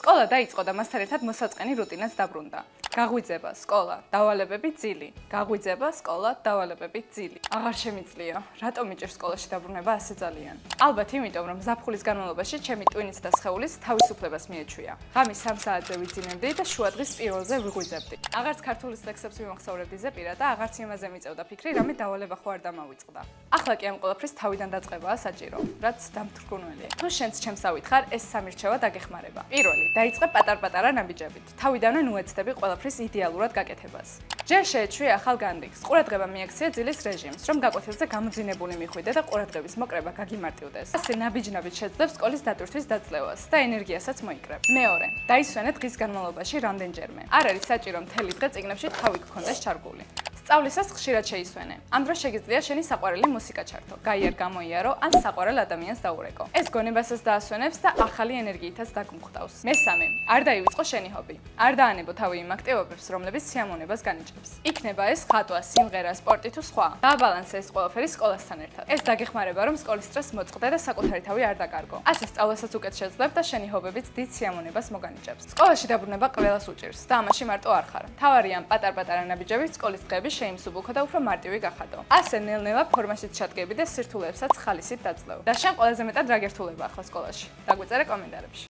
სკოლა დაიწყო და მასთან ერთად მოსაწყენი რუტინაც დაბრუნდა. გაღვიძება, სკოლა, დავალებები, ძილი. გაღვიძება, სკოლა, დავალებები, ძილი. აღარ შემიძლია. რატომ მიჭირს სკოლაში დაბრუნება ასე ძალიან? ალბათ იმიტომ, რომ ზაფხულის განმავლობაში ჩემი ტვინიც და სხეულის თავისუფლებას მიეჩვია. ღამის 3 საათზე ვიძინებდი და შუადღის პირველზე ვიღვიძებდი. აღარც ქართულის ლექსებს ვიმახსოვრებდი ზეპირად და აღარც იმაზე მიწევდა ფიქრი, რამე დავალება ხო არ დამავიწყდა. ახლა კი ამ ყველაფრის თავიდან დაწყებაა საჭირო, რაც დამთრგუნველია. თუ შენც ჩემს ავითხარ, ეს სამი რჩევა დაგეხმარება. პირველი, დაიწყე პატარ-პატარა ნაბიჯებით. თავიდანვე ნუეცდები ყველაფრის იდეალურად გაკეთებას. ჯერ შეეჩვი ახალ განრიგს. ყურადღება მიაქცია ძილის რეჟიმს, რომ გაკვეთილზე გამოძინებული მიხვიდე და ყურადღების მოკრება გაგიმარტივდეს. ასე ნაბიჯ-ნაბიჯ შეძლებ სკოლის დატვირთვის დაძლევას და ენერგიასაც მოიკრებ. მეორე, დაისვენე დღის განმავლობაში რამდენჯერმე. არ არის საჭირო მთელი დღე წიგნებში თავი გქონდეს ჩარგული. სწავლისას ხშირად შეისვენე. ამ დროს შეგიძლია შენი საყვარელი მუსიკა ჩართო, გაიარ გამოიარო ან საყვარელ ადამიანს დაურეკო. ეს გონებასაც დაასვენებს და ახალი ენერგიითაც დაგმხდავს. მესამე, არ დაივიწყო შენი ჰობი. არ დაანებო თავი იმ აქტივობებს, რომლებიც სიამოვნებას განიჭებს. იქნება ეს ხატვა, სიმღერა, სპორტი თუ სხვა. დააბალანსე ეს ყველაფერი სკოლასთან ერთად. ეს დაგეხმარება, რომ სკოლის სტრესს მოწყდე და საკუთარი თავი არ დაკარგო. ასე სწავლასაც უკეთ შეძლებ და შენი ჰობებიც დიდ სიამოვნებას მოგანიჭებს. სკოლაში დაბრუნება ყველას უჭირს და ამაში მარტო არ ხარ. თავარია ამ პატარ-პატარა ნაბიჯებით სკოლის დღეები შეიმსუბუქო და უფრო მარტივი გახადო. ასე ნელ-ნელა ფორმაშიც ჩადგები და სირთულეებსაც ხალისით დაძლევ. და შენ ყველაზე მეტად რა გერთულება ახლა სკოლაში? დაგვიწერე კომენტარებში.